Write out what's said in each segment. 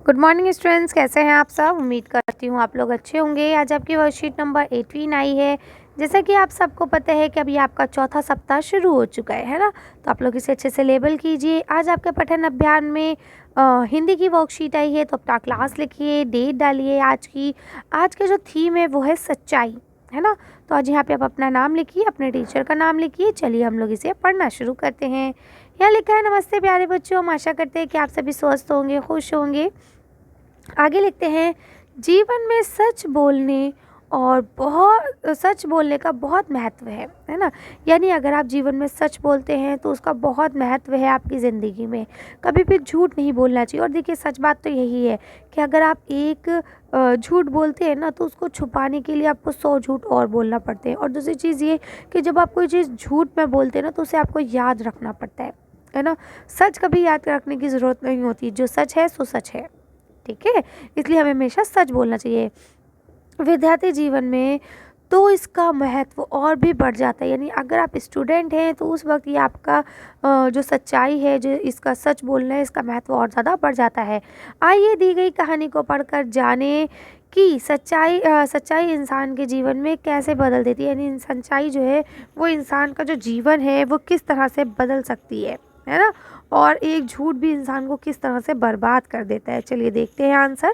Good morning students, कैसे हैं आप सब। उम्मीद करती हूँ आप लोग अच्छे होंगे। आज आपकी वर्कशीट नंबर 18 आई है। जैसा कि आप सबको पता है कि अभी आपका चौथा सप्ताह शुरू हो चुका है ना। तो आप लोग इसे अच्छे से लेबल कीजिए। आज आपके पठन अभियान में हिंदी की वर्कशीट आई है, तो अपना क्लास लिखिए, डेट डालिए आज की। आज का जो थीम है वो है सच्चाई, है ना। तो आज यहाँ पे आप अपना नाम लिखिए, अपने टीचर का नाम लिखिए। चलिए हम लोग इसे पढ़ना शुरू करते हैं। यहाँ लिखा है, नमस्ते प्यारे बच्चों, हम आशा करते हैं कि आप सभी स्वस्थ होंगे, खुश होंगे। आगे लिखते हैं, जीवन में सच बोलने और सच बोलने का बहुत महत्व है ना। यानी अगर आप जीवन में सच बोलते हैं तो उसका बहुत महत्व है आपकी ज़िंदगी में। कभी भी झूठ नहीं बोलना चाहिए। और देखिए, सच बात तो यही है कि अगर आप एक झूठ बोलते हैं ना, तो उसको छुपाने के लिए आपको 100 झूठ और बोलना पड़ते हैं। और दूसरी चीज़ ये कि जब आप कोई चीज़ झूठ में बोलते हैं ना, तो उसे आपको याद रखना पड़ता है ना। सच कभी याद रखने की ज़रूरत नहीं होती। जो सच है सो सच है, ठीक है। इसलिए हमें हमेशा सच बोलना चाहिए। विद्यार्थी जीवन में तो इसका महत्व और भी बढ़ जाता है। यानी अगर आप स्टूडेंट हैं तो उस वक्त ये आपका जो सच्चाई है, जो इसका सच बोलना है, इसका महत्व और ज़्यादा बढ़ जाता है। आइए दी गई कहानी को पढ़कर जाने कि सच्चाई इंसान के जीवन में कैसे बदल देती है। यानी सच्चाई जो है वो इंसान का जो जीवन है वो किस तरह से बदल सकती है ना। और एक झूठ भी इंसान को किस तरह से बर्बाद कर देता है। चलिए देखते हैं आंसर।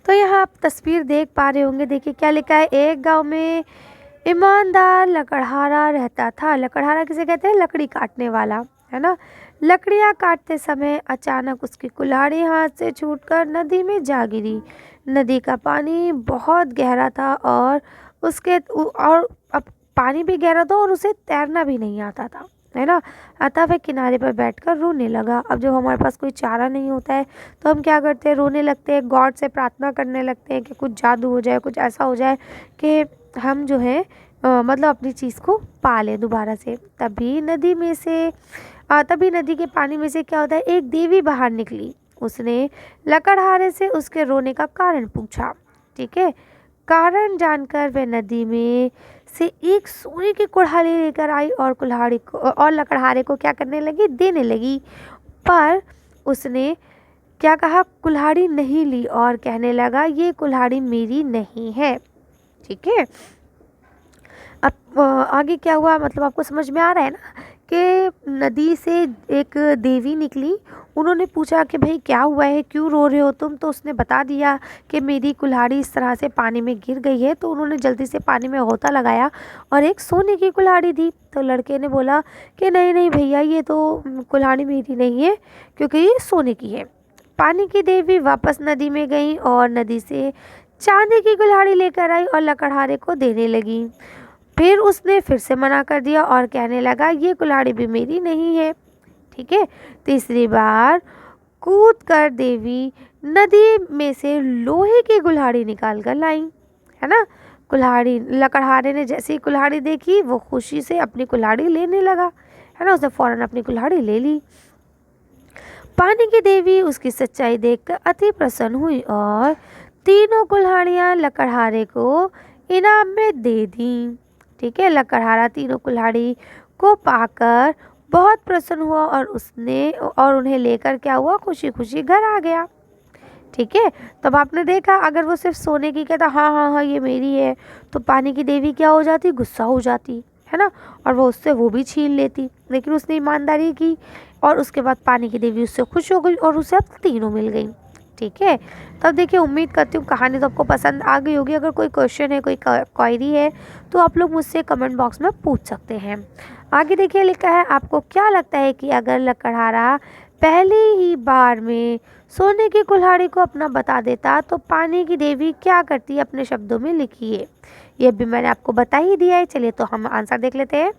तो यहाँ आप तस्वीर देख पा रहे होंगे। देखिए क्या लिखा है, एक गांव में ईमानदार लकड़हारा रहता था। लकड़हारा किसे कहते हैं? लकड़ी काटने वाला, है ना। लकड़ियाँ काटते समय अचानक उसकी कुल्हाड़ी हाथ से छूटकर नदी में जा गिरी। नदी का पानी बहुत गहरा था और अब पानी भी गहरा था और उसे तैरना भी नहीं आता था, है ना। अतः वह किनारे पर बैठकर रोने लगा। अब जब हमारे पास कोई चारा नहीं होता है तो हम क्या करते हैं? रोने लगते हैं, गॉड से प्रार्थना करने लगते हैं कि कुछ जादू हो जाए, कुछ ऐसा हो जाए कि हम जो है मतलब अपनी चीज़ को पा लें दोबारा से। तभी नदी के पानी में से क्या होता है, एक देवी बाहर निकली। उसने लकड़हारे से उसके रोने का कारण पूछा, ठीक है। कारण जानकर वह नदी में से एक सोने की कुल्हाड़ी लेकर आई और लकड़हारे को क्या करने लगी? देने लगी। पर उसने क्या कहा? कुल्हाड़ी नहीं ली और कहने लगा, ये कुल्हाड़ी मेरी नहीं है, ठीक है। अब आगे क्या हुआ, मतलब आपको समझ में आ रहा है ना कि नदी से एक देवी निकली। उन्होंने पूछा कि भाई क्या हुआ है, क्यों रो रहे हो तुम? तो उसने बता दिया कि मेरी कुल्हाड़ी इस तरह से पानी में गिर गई है। तो उन्होंने जल्दी से पानी में गोता लगाया और एक सोने की कुल्हाड़ी दी। तो लड़के ने बोला कि नहीं नहीं भैया, ये तो कुल्हाड़ी मेरी नहीं है क्योंकि ये सोने की है। पानी की देवी वापस नदी में गई और नदी से चांदी की कुल्हाड़ी लेकर आई और लकड़हारे को देने लगी। फिर उसने फिर से मना कर दिया और कहने लगा, ये कुल्हाड़ी भी मेरी नहीं है, ठीक है। तीसरी बार कूद कर देवी नदी में से लोहे की कुल्हाड़ी निकाल कर लाई, है ना। लकड़हारे ने जैसे ही कुल्हाड़ी देखी वो खुशी से अपनी कुल्हाड़ी लेने लगा, है ना। उसने फौरन अपनी कुल्हाड़ी ले ली। पानी की देवी उसकी सच्चाई देखकर अति प्रसन्न हुई और तीनों कुल्हाड़ियाँ लकड़हारे को इनाम में दे दी, ठीक है। लकड़हारा तीनों कुल्हाड़ी को पाकर बहुत प्रसन्न हुआ और उन्हें लेकर क्या हुआ? खुशी खुशी घर आ गया, ठीक है। तब आपने देखा, अगर वो सिर्फ सोने की कहता हाँ हाँ हाँ ये मेरी है, तो पानी की देवी क्या हो जाती? गुस्सा हो जाती, है ना। और वो भी छीन लेती। लेकिन उसने ईमानदारी की और उसके बाद पानी की देवी उससे खुश हो गई और उसे अब तीनों मिल गई, ठीक है। तब देखिए, उम्मीद करती हूँ कहानी तो आपको पसंद आ गई होगी। अगर कोई क्वेश्चन है, कोई क्वेरी है तो आप लोग मुझसे कमेंट बॉक्स में पूछ सकते हैं। आगे देखिए लिखा है, आपको क्या लगता है कि अगर लकड़हारा पहली ही बार में सोने की कुल्हाड़ी को अपना बता देता तो पानी की देवी क्या करती? अपने शब्दों में लिखिए। ये भी मैंने आपको बता ही दिया है। चलिए तो हम आंसर देख लेते हैं।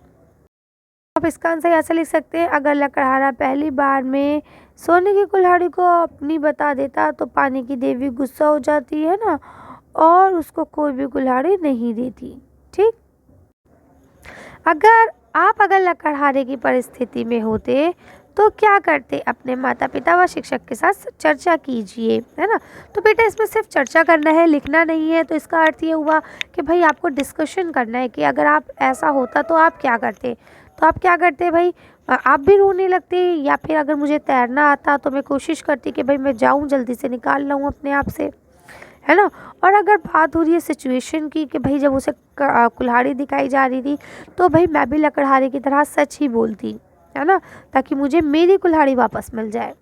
आप इसका आंसर ऐसे लिख सकते हैं, अगर लकड़हारा पहली बार में सोने की कुल्हाड़ी को अपनी बता देता तो पानी की देवी गुस्सा हो जाती, है ना, और उसको कोई भी कुल्हाड़ी नहीं देती, ठीक। अगर लकड़हारे की परिस्थिति में होते तो क्या करते? अपने माता पिता व शिक्षक के साथ चर्चा कीजिए, है ना। तो बेटा इसमें सिर्फ चर्चा करना है, लिखना नहीं है। तो इसका अर्थ ये हुआ कि भाई आपको डिस्कशन करना है कि अगर आप ऐसा होता तो आप क्या करते। तो आप क्या करते भाई, आप भी रोने लगते, या फिर अगर मुझे तैरना आता तो मैं कोशिश करती कि भाई मैं जाऊँ जल्दी से निकाल लाऊँ अपने आप से, है ना। और अगर बात हो रही है सिचुएशन की कि भाई जब उसे कुल्हाड़ी दिखाई जा रही थी तो भाई मैं भी लकड़हारे की तरह सच ही बोलती, है ना, ताकि मुझे मेरी कुल्हाड़ी वापस मिल जाए।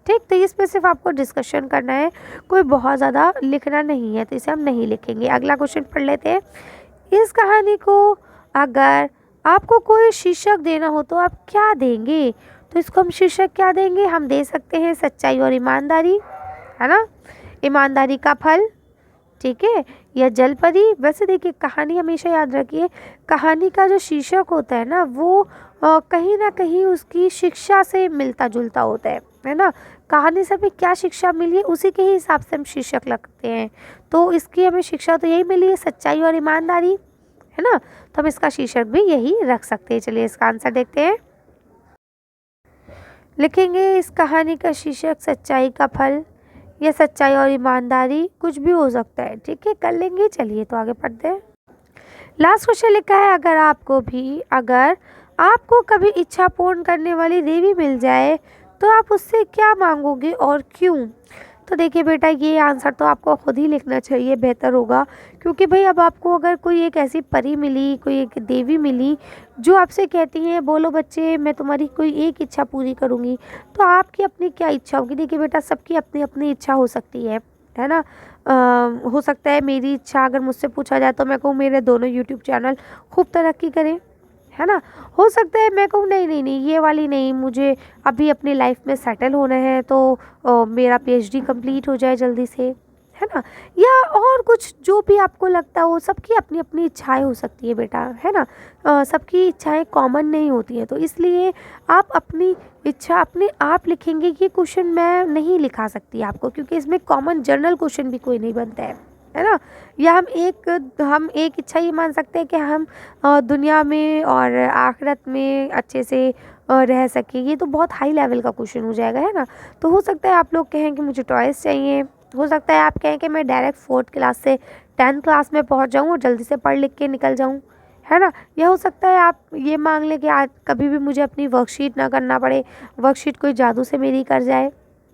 ठीक, तो इसमें सिर्फ आपको डिस्कशन करना है, कोई बहुत ज़्यादा लिखना नहीं है, तो इसे हम नहीं लिखेंगे। अगला क्वेश्चन पढ़ लेते हैं। इस कहानी को अगर आपको कोई शीर्षक देना हो तो आप क्या देंगे? तो इसको हम शीर्षक क्या देंगे? हम दे सकते हैं सच्चाई और ईमानदारी, है ना, ईमानदारी का फल, ठीक है, या जलपरी। वैसे देखिए कहानी हमेशा याद रखिए, कहानी का जो शीर्षक होता है ना वो कहीं ना कहीं उसकी शिक्षा से मिलता जुलता होता है ना। कहानी से हमें क्या शिक्षा मिली है उसी के ही हिसाब से हम शीर्षक लगते हैं। तो इसकी हमें शिक्षा तो यही मिली है, सच्चाई और ईमानदारी, है ना, तो हम इसका शीर्षक भी यही रख सकते हैं। चलिए इसका आंसर देखते हैं। लिखेंगे इस कहानी का शीर्षक सच्चाई का फल, या सच्चाई और ईमानदारी, कुछ भी हो सकता है, ठीक है, कर लेंगे। चलिए तो आगे पढ़ते हैं। लास्ट क्वेश्चन लिखा है, अगर आपको कभी इच्छा पूर्ण करने वाली देवी मिल जाए तो आप उससे क्या मांगोगे और क्यों? तो देखिए बेटा, ये आंसर तो आपको खुद ही लिखना चाहिए, बेहतर होगा, क्योंकि भाई अब आपको अगर कोई एक ऐसी परी मिली, कोई एक देवी मिली जो आपसे कहती हैं बोलो बच्चे मैं तुम्हारी कोई एक इच्छा पूरी करूँगी, तो आपकी अपनी क्या इच्छा होगी? देखिए बेटा, सबकी अपनी अपनी इच्छा हो सकती है ना। हो सकता है मेरी इच्छा अगर मुझसे पूछा जाए तो मैं कहूँ मेरे दोनों यूट्यूब चैनल खूब तरक्की करें, है ना। हो सकता है मैं कहूँ नहीं नहीं नहीं ये वाली नहीं, मुझे अभी अपनी लाइफ में सेटल होना है तो मेरा पीएचडी कंप्लीट हो जाए जल्दी से, है ना, या और कुछ जो भी आपको लगता हो। सबकी अपनी अपनी इच्छाएं हो सकती है बेटा, है ना। सबकी इच्छाएं कॉमन नहीं होती हैं, तो इसलिए आप अपनी इच्छा अपने आप लिखेंगे। ये क्वेश्चन मैं नहीं लिखा सकती आपको, क्योंकि इसमें कॉमन जनरल क्वेश्चन भी कोई नहीं बनता है ना। या हम एक इच्छा ये मान सकते हैं कि हम दुनिया में और आखिरत में अच्छे से रह सकें। ये तो बहुत हाई लेवल का क्वेश्चन हो जाएगा, है ना। तो हो सकता है आप लोग कहें कि मुझे टॉयज़ चाहिए, हो सकता है आप कहें कि मैं डायरेक्ट 4th क्लास से 10th क्लास में पहुंच जाऊं और जल्दी से पढ़ लिख के निकल जाऊं, है ना। या हो सकता है आप ये मांग लें कि आज कभी भी मुझे अपनी वर्कशीट ना करना पड़े, वर्कशीट कोई जादू से मेरी कर जाए,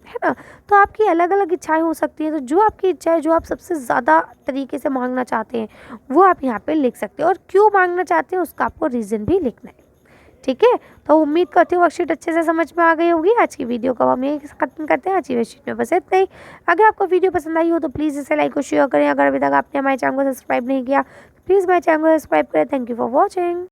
है ना। तो आपकी अलग अलग इच्छाएं हो सकती हैं। तो जो आपकी इच्छा है, जो आप सबसे ज़्यादा तरीके से मांगना चाहते हैं वो आप यहाँ पे लिख सकते हैं, और क्यों मांगना चाहते हैं उसका आपको रीज़न भी लिखना है, ठीक है। तो उम्मीद करती हूँ वर्कशीट अच्छे से समझ में आ गई होगी। आज की वीडियो को हम यहीं खत्म करते हैं। आज की वर्कशीट में बस इतना ही। अगर आपको वीडियो पसंद आई हो तो प्लीज़ इसे लाइक और शेयर करें। अगर अभी तक आपने हमारे चैनल को सब्सक्राइब नहीं किया तो प्लीज़ हमारे चैनल को सब्सक्राइब करें। Thank you for watching.